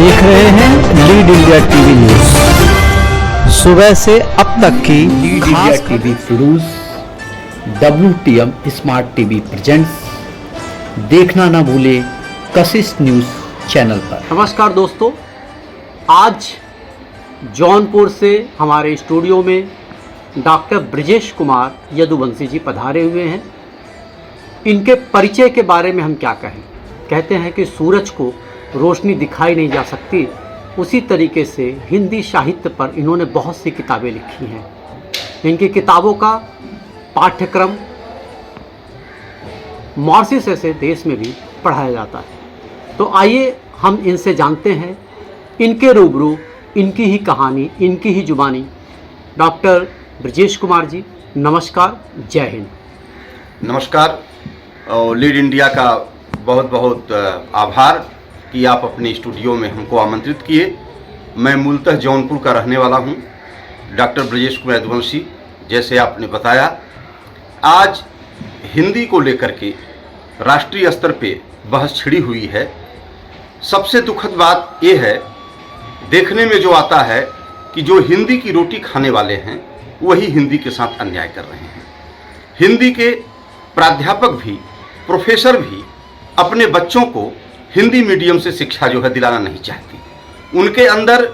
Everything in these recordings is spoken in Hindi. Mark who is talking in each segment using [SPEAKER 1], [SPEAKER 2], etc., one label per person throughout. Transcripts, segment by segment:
[SPEAKER 1] देख रहे हैं लीड इंडिया टीवी न्यूज। सुबह से अब तक की
[SPEAKER 2] lead India TV produce WTM smart TV presents. देखना ना भूले कशिश न्यूज चैनल पर।
[SPEAKER 3] नमस्कार दोस्तों, आज जौनपुर से हमारे स्टूडियो में डॉक्टर ब्रजेश कुमार यदुवंशी जी पधारे हुए हैं। इनके परिचय के बारे में हम क्या कहें। कहते हैं कि सूरज को रोशनी दिखाई नहीं जा सकती, उसी तरीके से हिंदी साहित्य पर इन्होंने बहुत सी किताबें लिखी हैं। इनकी किताबों का पाठ्यक्रम मॉरिशस जैसे देश में भी पढ़ाया जाता है। तो आइए हम इनसे जानते हैं, इनके रूबरू इनकी ही कहानी, इनकी ही जुबानी। डॉक्टर ब्रजेश कुमार जी, नमस्कार, जय हिंद।
[SPEAKER 4] नमस्कार और लीड इंडिया का बहुत बहुत आभार कि आप अपने स्टूडियो में हमको आमंत्रित किए। मैं मूलतः जौनपुर का रहने वाला हूं, डॉक्टर ब्रजेश कुमार यदुवंशी। जैसे आपने बताया, आज हिंदी को लेकर के राष्ट्रीय स्तर पे बहस छिड़ी हुई है। सबसे दुखद बात यह है, देखने में जो आता है कि जो हिंदी की रोटी खाने वाले हैं वही हिंदी के साथ अन्याय कर रहे हैं। हिंदी के प्राध्यापक भी, प्रोफेसर भी अपने बच्चों को हिंदी मीडियम से शिक्षा जो है दिलाना नहीं चाहती। उनके अंदर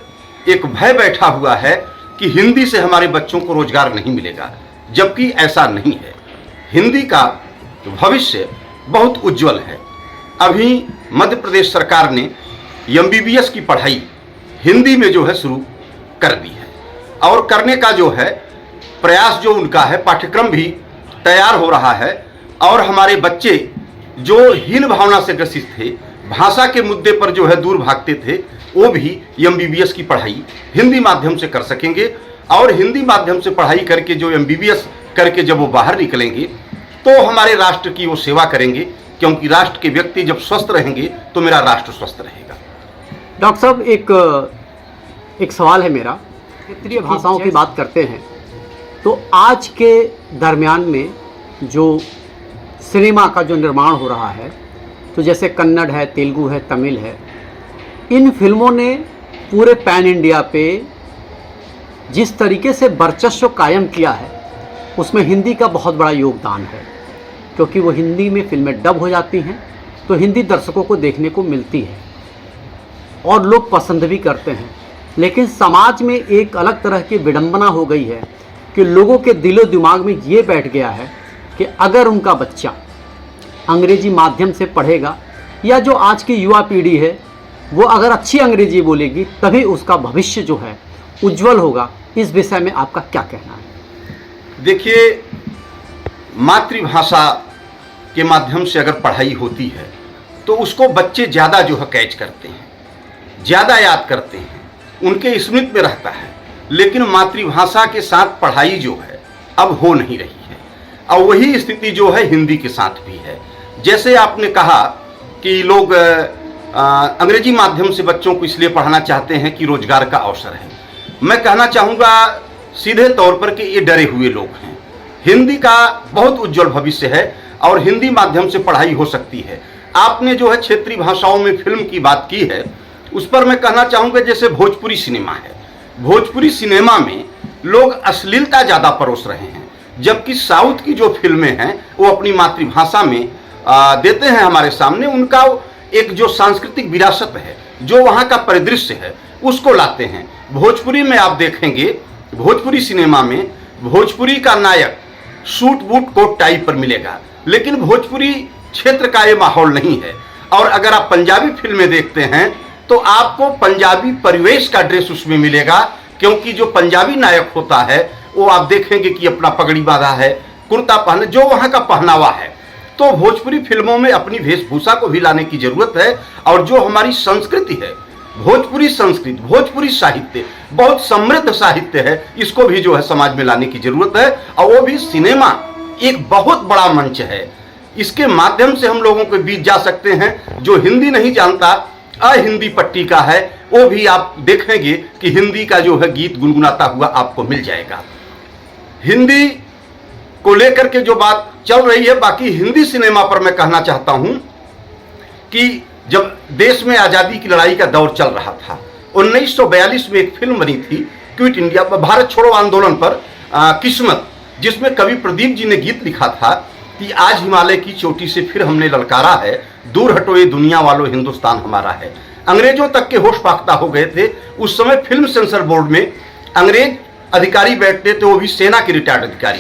[SPEAKER 4] एक भय बैठा हुआ है कि हिंदी से हमारे बच्चों को रोजगार नहीं मिलेगा, जबकि ऐसा नहीं है। हिंदी का भविष्य बहुत उज्जवल है। अभी मध्य प्रदेश सरकार ने MBBS की पढ़ाई हिंदी में जो है शुरू कर दी है और करने का जो है प्रयास जो उनका है, पाठ्यक्रम भी तैयार हो रहा है। और हमारे बच्चे जो हीन भावना से ग्रसित थे, भाषा के मुद्दे पर जो है दूर भागते थे, वो भी MBBS की पढ़ाई हिंदी माध्यम से कर सकेंगे। और हिंदी माध्यम से पढ़ाई करके जो MBBS करके जब वो बाहर निकलेंगे तो हमारे राष्ट्र की वो सेवा करेंगे, क्योंकि राष्ट्र के व्यक्ति जब स्वस्थ रहेंगे तो मेरा राष्ट्र स्वस्थ रहेगा।
[SPEAKER 3] डॉक्टर साहब, एक सवाल है मेरा। क्षेत्रीय भाषाओं की बात करते हैं तो आज के दरमियान में जो सिनेमा का जो निर्माण हो रहा है, तो जैसे कन्नड़ है, तेलुगु है, तमिल है, इन फिल्मों ने पूरे पैन इंडिया पे जिस तरीके से वर्चस्व कायम किया है, उसमें हिंदी का बहुत बड़ा योगदान है। क्योंकि वो हिंदी में फिल्में डब हो जाती हैं तो हिंदी दर्शकों को देखने को मिलती है और लोग पसंद भी करते हैं। लेकिन समाज में एक अलग तरह की विडंबना हो गई है कि लोगों के दिलो दिमाग में ये बैठ गया है कि अगर उनका बच्चा अंग्रेजी माध्यम से पढ़ेगा या जो आज की युवा पीढ़ी है वो अगर अच्छी अंग्रेजी बोलेगी तभी उसका भविष्य जो है उज्जवल होगा। इस विषय में आपका क्या कहना है?
[SPEAKER 4] देखिए, मातृभाषा के माध्यम से अगर पढ़ाई होती है तो उसको बच्चे ज़्यादा जो है कैच करते हैं, ज़्यादा याद करते हैं, उनके स्मृति में रहता है। लेकिन मातृभाषा के साथ पढ़ाई जो है अब हो नहीं रही है, और वही स्थिति जो है हिंदी के साथ भी है। जैसे आपने कहा कि लोग अंग्रेजी माध्यम से बच्चों को इसलिए पढ़ाना चाहते हैं कि रोजगार का अवसर है। मैं कहना चाहूँगा सीधे तौर पर कि ये डरे हुए लोग हैं। हिंदी का बहुत उज्जवल भविष्य है और हिंदी माध्यम से पढ़ाई हो सकती है। आपने जो है क्षेत्रीय भाषाओं में फिल्म की बात की है, उस पर मैं कहना चाहूँगा जैसे भोजपुरी सिनेमा है, भोजपुरी सिनेमा में लोग अश्लीलता ज़्यादा परोस रहे हैं, जबकि साउथ की जो फिल्में हैं वो अपनी मातृभाषा में देते हैं हमारे सामने। उनका एक जो सांस्कृतिक विरासत है, जो वहाँ का परिदृश्य है, उसको लाते हैं। भोजपुरी में आप देखेंगे, भोजपुरी सिनेमा में भोजपुरी का नायक सूट बूट कोट टाई पर मिलेगा, लेकिन भोजपुरी क्षेत्र का ये माहौल नहीं है। और अगर आप पंजाबी फिल्में देखते हैं तो आपको पंजाबी परिवेश का ड्रेस उसमें मिलेगा, क्योंकि जो पंजाबी नायक होता है वो आप देखेंगे कि अपना पगड़ी बांधा है, कुर्ता पहने, जो वहाँ का पहनावा है। तो भोजपुरी फिल्मों में अपनी वेशभूषा को भी लाने की जरूरत है। और जो हमारी संस्कृति है, भोजपुरी संस्कृति, भोजपुरी साहित्य बहुत समृद्ध साहित्य है, इसको भी जो है समाज में लाने की जरूरत है। और वो भी सिनेमा एक बहुत बड़ा मंच है, इसके माध्यम से हम लोगों के बीच जा सकते हैं। जो हिंदी नहीं जानता, अहिंदी पट्टी का है, वो भी आप देखेंगे कि हिंदी का जो है गीत गुनगुनाता हुआ आपको मिल जाएगा। हिंदी को लेकर के जो बात चल रही है, बाकी हिंदी सिनेमा पर मैं कहना चाहता हूं कि जब देश में आज़ादी की लड़ाई का दौर चल रहा था। 1942 में एक फिल्म बनी थी क्विट इंडिया, भारत छोड़ो आंदोलन पर किस्मत, जिसमें कवि प्रदीप जी ने गीत लिखा था कि आज हिमालय की चोटी से फिर हमने ललकारा है, दूर हटो ये दुनिया वालों हिंदुस्तान हमारा है। अंग्रेजों तक के होश पाख्ता हो गए थे। उस समय फिल्म सेंसर बोर्ड में अंग्रेज अधिकारी बैठते थे, वो भी सेना के रिटायर्ड अधिकारी।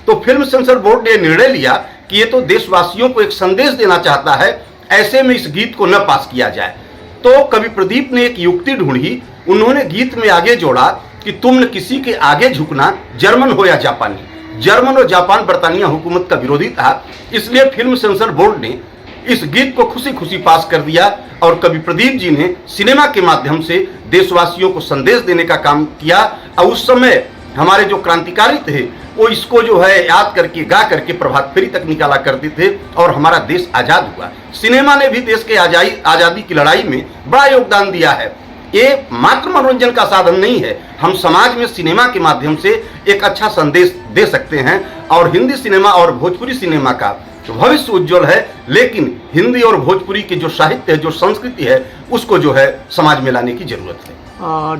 [SPEAKER 4] तो फिल्म सेंसर बोर्ड ने निर्णय लिया कि ये तो देशवासियों को एक संदेश देना चाहता है, ऐसे में इस गीत को न पास किया जाए। तो कवि प्रदीप ने एक युक्ति ढूंढी। उन्होंने गीत में आगे जोड़ा कि तुम न किसी के आगे झुकना, जर्मन हो या जापानी। जर्मन और जापान बरतानिया हुकूमत का विरोधी था, इसलिए फिल्म सेंसर बोर्ड ने इस गीत को खुशी खुशी पास कर दिया और कवि प्रदीप जी ने सिनेमा के माध्यम से देशवासियों को संदेश देने का काम किया। और उस समय हमारे जो क्रांतिकारी थे वो इसको जो है याद करके गा करके प्रभात फेरी तक निकाला करते थे और हमारा देश आज़ाद हुआ। सिनेमा ने भी देश के आज़ादी की लड़ाई में बड़ा योगदान दिया है। ये मात्र मनोरंजन का साधन नहीं है, हम समाज में सिनेमा के माध्यम से एक अच्छा संदेश दे सकते हैं। और हिंदी सिनेमा और भोजपुरी सिनेमा का भविष्य उज्जवल है, लेकिन हिंदी और भोजपुरी की जो साहित्य है, जो संस्कृति है, उसको जो है समाज में लाने की जरूरत है।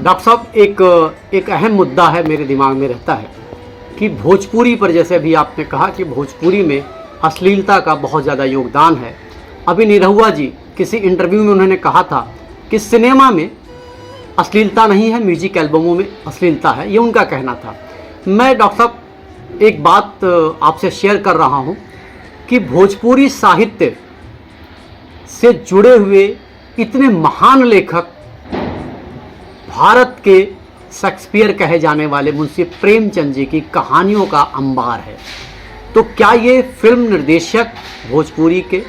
[SPEAKER 3] डॉक्टर साहब, एक अहम मुद्दा है मेरे दिमाग में रहता है कि भोजपुरी पर, जैसे अभी आपने कहा कि भोजपुरी में अश्लीलता का बहुत ज़्यादा योगदान है। अभी निरहुआ जी किसी इंटरव्यू में उन्होंने कहा था कि सिनेमा में अश्लीलता नहीं है, म्यूजिक एल्बमों में अश्लीलता है, ये उनका कहना था। मैं डॉक्टर साहब एक बात आपसे शेयर कर रहा हूँ कि भोजपुरी साहित्य से जुड़े हुए इतने महान लेखक, भारत के शेक्सपियर कहे जाने वाले मुंशी प्रेमचंद जी की कहानियों का अंबार है। तो क्या ये फिल्म निर्देशक, भोजपुरी के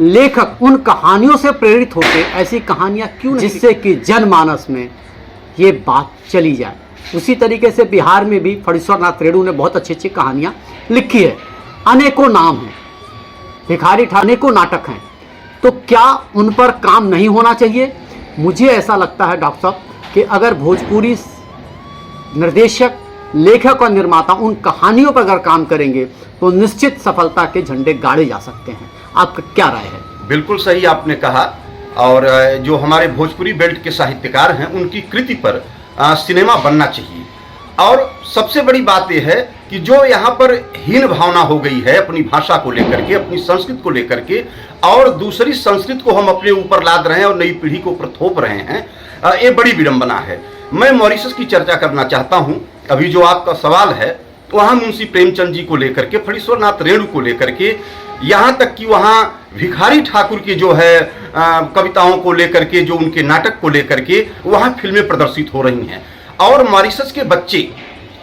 [SPEAKER 3] लेखक उन कहानियों से प्रेरित होकर ऐसी कहानियां क्यों नहीं, जिससे कि जनमानस में ये बात चली जाए? उसी तरीके से बिहार में भी फणीश्वर नाथ रेणु ने बहुत अच्छी अच्छी कहानियां लिखी है, अनेकों नाम हैं, भिखारी ठाकुर, अनेकों नाटक हैं। तो क्या उन पर काम नहीं होना चाहिए? मुझे ऐसा लगता है डॉक्टर साहब कि अगर भोजपुरी निर्देशक, लेखक और निर्माता उन कहानियों पर अगर काम करेंगे तो निश्चित सफलता के झंडे गाड़े जा सकते हैं। आपका क्या राय है?
[SPEAKER 4] बिल्कुल सही आपने कहा। और जो हमारे भोजपुरी बेल्ट के साहित्यकार हैं, उनकी कृति पर सिनेमा बनना चाहिए। और सबसे बड़ी बात यह है कि जो यहाँ पर हीन भावना हो गई है अपनी भाषा को लेकर के, अपनी संस्कृति को लेकर के, और दूसरी संस्कृति को हम अपने ऊपर लाद रहे हैं और नई पीढ़ी को प्रथोप रहे हैं, ये बड़ी विडंबना है। मैं मॉरिशस की चर्चा करना चाहता हूँ। अभी जो आपका सवाल है वहाँ मुंशी प्रेमचंद जी को लेकर के, फणीश्वर नाथ रेणु को लेकर के, यहाँ तक कि वहाँ भिखारी ठाकुर की जो है कविताओं को लेकर के, जो उनके नाटक को लेकर के वहाँ फिल्में प्रदर्शित हो रही हैं। और मॉरिशस के बच्चे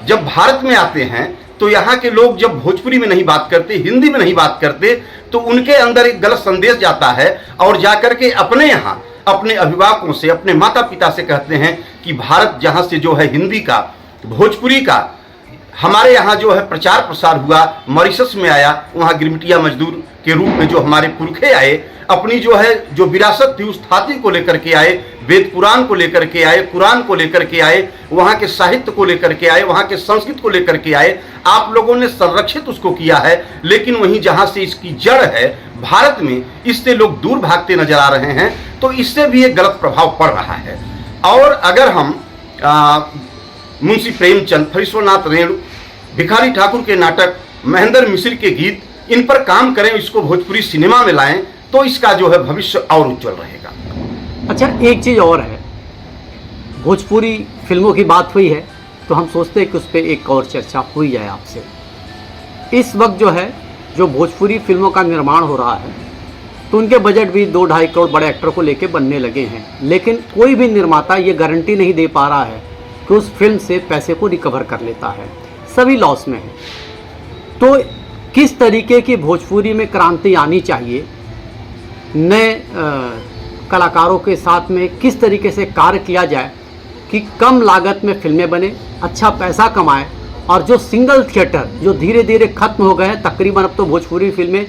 [SPEAKER 4] जब भारत में आते हैं तो यहाँ के लोग जब भोजपुरी में नहीं बात करते, हिंदी में नहीं बात करते, तो उनके अंदर एक गलत संदेश जाता है और जाकर के अपने यहाँ अपने अभिभावकों से, अपने माता पिता से कहते हैं कि भारत जहाँ से जो है हिंदी का, भोजपुरी का हमारे यहाँ जो है प्रचार प्रसार हुआ, मॉरिशस में आया, वहाँ गिरमिटिया मजदूर के रूप में जो हमारे पुरखे आए, अपनी जो है जो विरासत थी उस थाती को लेकर के आए, वेद पुराण को लेकर के आए, कुरान को लेकर के आए, वहाँ के साहित्य को लेकर के आए, वहाँ के संस्कृत को लेकर के आए। आप लोगों ने संरक्षित उसको किया है, लेकिन वहीं जहाँ से इसकी जड़ है भारत में, इससे लोग दूर भागते नजर आ रहे हैं। तो इससे भी एक गलत प्रभाव पड़ रहा है। और अगर हम मुंशी प्रेमचंद, फणीश्वर नाथ रेणु, भिखारी ठाकुर के नाटक, महेंद्र मिश्र के गीत, इन पर काम करें, इसको भोजपुरी सिनेमा में लाएं, तो इसका जो है भविष्य और उज्जवल रहेगा।
[SPEAKER 3] अच्छा, एक चीज़ और है, भोजपुरी फिल्मों की बात हुई है तो हम सोचते हैं कि उस पर एक और चर्चा हुई जाए आपसे। इस वक्त जो है, जो भोजपुरी फिल्मों का निर्माण हो रहा है, तो उनके बजट भी 2-2.5 करोड़ बड़े एक्टर को लेके बनने लगे हैं, लेकिन कोई भी निर्माता ये गारंटी नहीं दे पा रहा है कि उस फिल्म से पैसे को रिकवर कर लेता है, सभी लॉस में है। तो किस तरीके की भोजपुरी में क्रांति आनी चाहिए, नए कलाकारों के साथ में किस तरीके से कार्य किया जाए कि कम लागत में फिल्में बने, अच्छा पैसा कमाए, और जो सिंगल थिएटर जो धीरे धीरे खत्म हो गए हैं, तकरीबन अब तो भोजपुरी फिल्में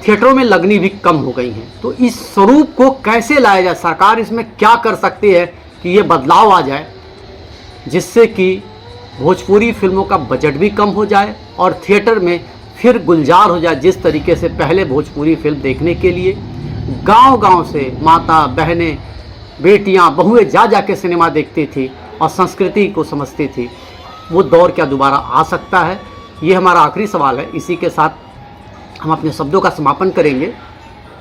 [SPEAKER 3] थिएटरों में लगनी भी कम हो गई हैं, तो इस स्वरूप को कैसे लाया जाए? सरकार इसमें क्या कर सकती है कि ये बदलाव आ जाए, जिससे कि भोजपुरी फिल्मों का बजट भी कम हो जाए और थिएटर में फिर गुलजार हो जाए, जिस तरीके से पहले भोजपुरी फिल्म देखने के लिए गांव-गांव से माता, बहनें, बेटियां, बहुएं जा के सिनेमा देखती थी और संस्कृति को समझती थी, वो दौर क्या दोबारा आ सकता है? ये हमारा आखिरी सवाल है। इसी के साथ हम अपने शब्दों का समापन करेंगे।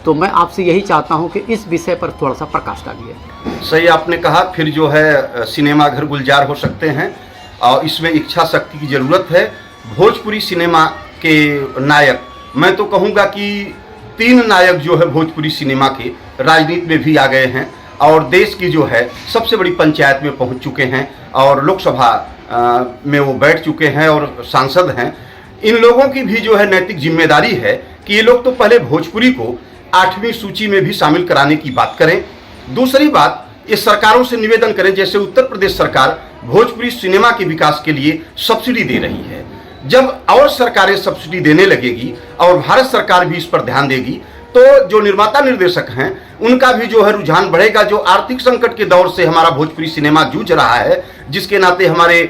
[SPEAKER 3] तो मैं आपसे यही चाहता हूं कि इस विषय पर थोड़ा सा प्रकाश डालिए।
[SPEAKER 4] सही आपने कहा, फिर जो है सिनेमा घर गुलजार हो सकते हैं और इसमें इच्छा शक्ति की ज़रूरत है। भोजपुरी सिनेमा के नायक, मैं तो कहूँगा कि 3 नायक जो है भोजपुरी सिनेमा के राजनीति में भी आ गए हैं और देश की जो है सबसे बड़ी पंचायत में पहुँच चुके हैं और लोकसभा में वो बैठ चुके हैं और सांसद हैं। इन लोगों की भी जो है नैतिक जिम्मेदारी है कि ये लोग तो पहले भोजपुरी को 8वीं सूची में भी शामिल कराने की बात करें। दूसरी बात, ये सरकारों से निवेदन करें, जैसे उत्तर प्रदेश सरकार भोजपुरी सिनेमा के विकास के लिए सब्सिडी दे रही है। जब और सरकारें सब्सिडी देने लगेगी और भारत सरकार भी इस पर ध्यान देगी तो जो निर्माता निर्देशक हैं उनका भी जो है रुझान बढ़ेगा। जो आर्थिक संकट के दौर से हमारा भोजपुरी सिनेमा जूझ रहा है, जिसके नाते हमारे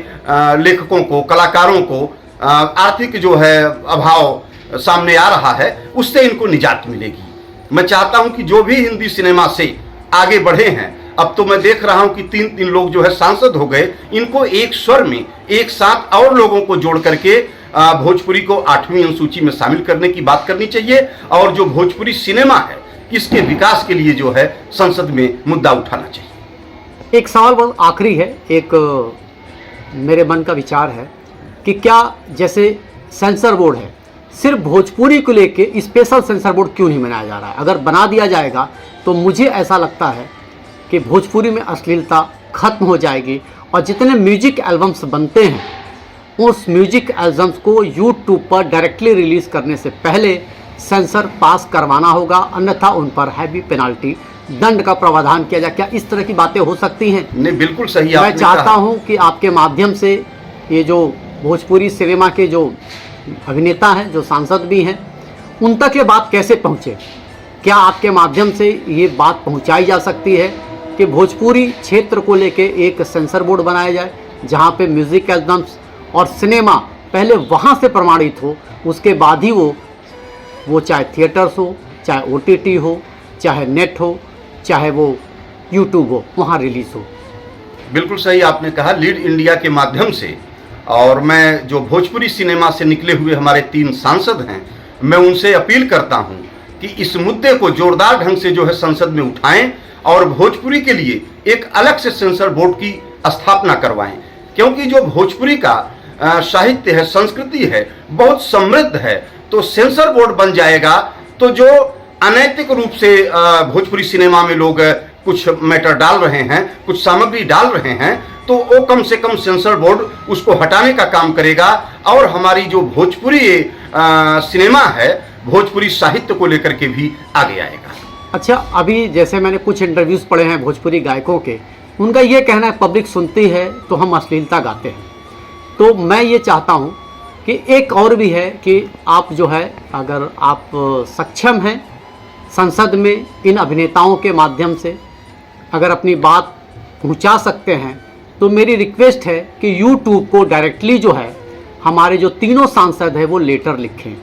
[SPEAKER 4] लेखकों को, कलाकारों को आर्थिक जो है अभाव सामने आ रहा है, उससे इनको निजात मिलेगी। मैं चाहता हूं कि जो भी हिंदी सिनेमा से आगे बढ़े हैं, अब तो मैं देख रहा हूं कि 3 लोग जो है सांसद हो गए, इनको एक स्वर में एक साथ और लोगों को जोड़ करके भोजपुरी को 8वीं अनुसूची में शामिल करने की बात करनी चाहिए और जो भोजपुरी सिनेमा है इसके विकास के लिए जो है संसद में मुद्दा उठाना चाहिए।
[SPEAKER 3] एक सवाल बहुत आखिरी है, एक मेरे मन का विचार है कि क्या जैसे सेंसर बोर्ड है, सिर्फ भोजपुरी को लेके स्पेशल सेंसर बोर्ड क्यों नहीं बनाया जा रहा है? अगर बना दिया जाएगा तो मुझे ऐसा लगता है कि भोजपुरी में अश्लीलता खत्म हो जाएगी और जितने म्यूजिक एल्बम्स बनते हैं उस म्यूजिक एल्बम्स को यूट्यूब पर डायरेक्टली रिलीज़ करने से पहले सेंसर पास करवाना होगा, अन्यथा उन पर हैवी पेनाल्टी, दंड का प्रावधान किया जाए। क्या इस तरह की बातें हो सकती हैं?
[SPEAKER 4] नहीं, बिल्कुल सही।
[SPEAKER 3] मैं चाहता हूं कि आपके माध्यम से ये जो भोजपुरी सिनेमा के जो अभिनेता हैं, जो सांसद भी हैं, उन तक ये बात कैसे पहुंचे? क्या आपके माध्यम से ये बात पहुंचाई जा सकती है कि भोजपुरी क्षेत्र को लेके एक सेंसर बोर्ड बनाया जाए जहां पे म्यूज़िक एल्बम्स और सिनेमा पहले वहां से प्रमाणित हो, उसके बाद ही वो चाहे थिएटर्स हो, चाहे OTT हो, चाहे नेट हो, चाहे वो यूट्यूब हो, वहाँ रिलीज़ हो।
[SPEAKER 4] बिल्कुल सही आपने कहा। लीड इंडिया के माध्यम से और मैं जो भोजपुरी सिनेमा से निकले हुए हमारे 3 सांसद हैं, मैं उनसे अपील करता हूं कि इस मुद्दे को जोरदार ढंग से जो है संसद में उठाएं और भोजपुरी के लिए एक अलग से सेंसर बोर्ड की स्थापना करवाएं, क्योंकि जो भोजपुरी का साहित्य है, संस्कृति है, बहुत समृद्ध है। तो सेंसर बोर्ड बन जाएगा तो जो अनैतिक रूप से भोजपुरी सिनेमा में लोग कुछ मैटर डाल रहे हैं, कुछ सामग्री डाल रहे हैं, तो वो कम से कम सेंसर बोर्ड उसको हटाने का काम करेगा और हमारी जो भोजपुरी सिनेमा है, भोजपुरी साहित्य को लेकर के भी आगे आएगा।
[SPEAKER 3] अच्छा, अभी जैसे मैंने कुछ इंटरव्यूज़ पढ़े हैं भोजपुरी गायकों के, उनका ये कहना है पब्लिक सुनती है तो हम अश्लीलता गाते हैं। तो मैं ये चाहता हूँ कि एक और भी है कि आप जो है, अगर आप सक्षम हैं संसद में इन अभिनेताओं के माध्यम से अगर अपनी बात पहुंचा सकते हैं, तो मेरी रिक्वेस्ट है कि यूट्यूब को डायरेक्टली जो है हमारे जो 3 सांसद हैं वो लेटर लिखें।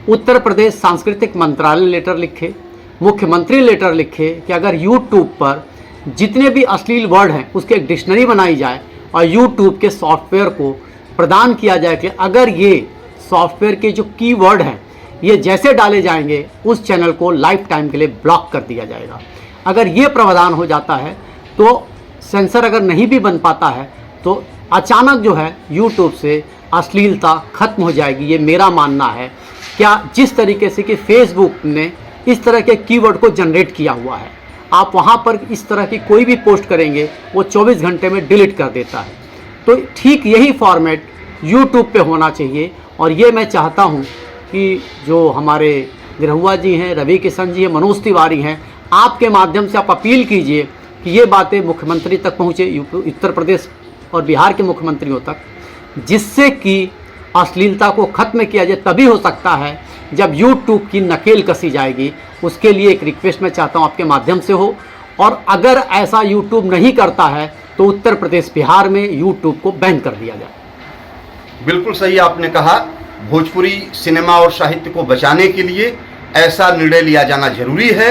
[SPEAKER 3] उत्तर प्रदेश सांस्कृतिक मंत्रालय लेटर लिखे, मुख्यमंत्री लेटर लिखे कि अगर यूट्यूब पर जितने भी अश्लील वर्ड हैं उसकी एक डिक्शनरी बनाई जाए और यूट्यूब के सॉफ्टवेयर को प्रदान किया जाए कि अगर ये सॉफ्टवेयर के जो कीवर्ड हैं ये जैसे डाले जाएंगे उस चैनल को लाइफ टाइम के लिए ब्लॉक कर दिया जाएगा। अगर ये प्रावधान हो जाता है तो सेंसर अगर नहीं भी बन पाता है तो अचानक जो है यूट्यूब से अश्लीलता खत्म हो जाएगी, ये मेरा मानना है। क्या जिस तरीके से कि फेसबुक ने इस तरह के कीवर्ड को जनरेट किया हुआ है, आप वहाँ पर इस तरह की कोई भी पोस्ट करेंगे वो 24 घंटे में डिलीट कर देता है। तो ठीक यही फॉर्मेट यूट्यूब पे होना चाहिए और ये मैं चाहता हूँ कि जो हमारे निरहुआ जी हैं, रवि किशन जी हैं, मनोज तिवारी हैं, आपके माध्यम से आप अपील कीजिए कि ये बातें मुख्यमंत्री तक पहुँचे, उत्तर प्रदेश और बिहार के मुख्यमंत्रियों तक, जिससे कि अश्लीलता को खत्म किया जाए। तभी हो सकता है जब यूट्यूब की नकेल कसी जाएगी। उसके लिए एक रिक्वेस्ट मैं चाहता हूँ आपके माध्यम से हो, और अगर ऐसा यूट्यूब नहीं करता है तो उत्तर प्रदेश बिहार में यूट्यूब को बैन कर दिया जाए।
[SPEAKER 4] बिल्कुल सही आपने कहा। भोजपुरी सिनेमा और साहित्य को बचाने के लिए ऐसा निर्णय लिया जाना जरूरी है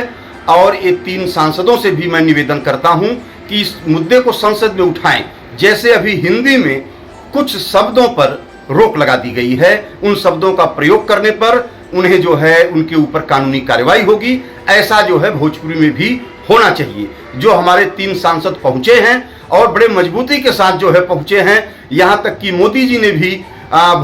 [SPEAKER 4] और ये 3 सांसदों से भी मैं निवेदन करता हूं कि इस मुद्दे को संसद में उठाएं। जैसे अभी हिंदी में कुछ शब्दों पर रोक लगा दी गई है, उन शब्दों का प्रयोग करने पर उन्हें जो है उनके ऊपर कानूनी कार्रवाई होगी, ऐसा जो है भोजपुरी में भी होना चाहिए। जो हमारे 3 सांसद पहुंचे हैं और बड़े मजबूती के साथ जो है पहुंचे हैं, यहाँ तक कि मोदी जी ने भी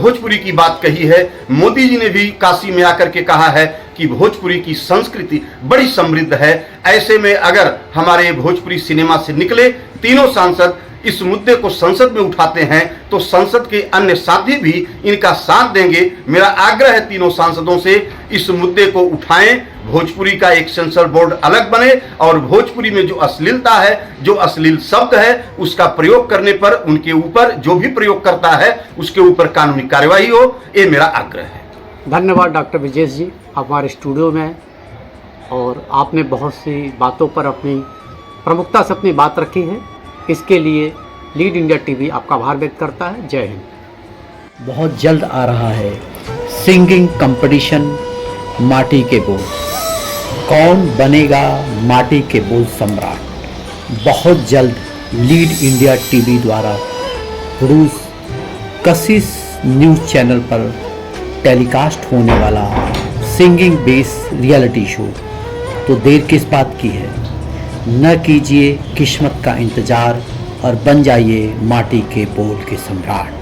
[SPEAKER 4] भोजपुरी की बात कही है। मोदी जी ने भी काशी में आकर के कहा है कि भोजपुरी की संस्कृति बड़ी समृद्ध है। ऐसे में अगर हमारे भोजपुरी सिनेमा से निकले तीनों सांसद इस मुद्दे को संसद में उठाते हैं तो संसद के अन्य साथी भी इनका साथ देंगे। मेरा आग्रह है तीनों सांसदों से, इस मुद्दे को उठाएं, भोजपुरी का एक सेंसर बोर्ड अलग बने और भोजपुरी में जो अश्लीलता है, जो अश्लील शब्द है, उसका प्रयोग करने पर उनके ऊपर जो भी प्रयोग करता है उसके ऊपर कानूनी कार्रवाई हो, ये मेरा आग्रह है।
[SPEAKER 3] धन्यवाद डॉक्टर विजेश जी, आप हमारे स्टूडियो में हैं और आपने बहुत सी बातों पर अपनी प्रमुखता से अपनी बात रखी है। इसके लिए लीड इंडिया टीवी आपका आभार व्यक्त करता है। जय हिंद।
[SPEAKER 2] बहुत जल्द आ रहा है सिंगिंग कंपटीशन माटी के बोल। कौन बनेगा माटी के बोल सम्राट? बहुत जल्द लीड इंडिया टीवी द्वारा प्रोड्यूस कशिश न्यूज़ चैनल पर टेलीकास्ट होने वाला सिंगिंग बेस रियलिटी शो। तो देर किस बात की है, न कीजिए किस्मत का इंतज़ार और बन जाइए माटी के बोल के सम्राट।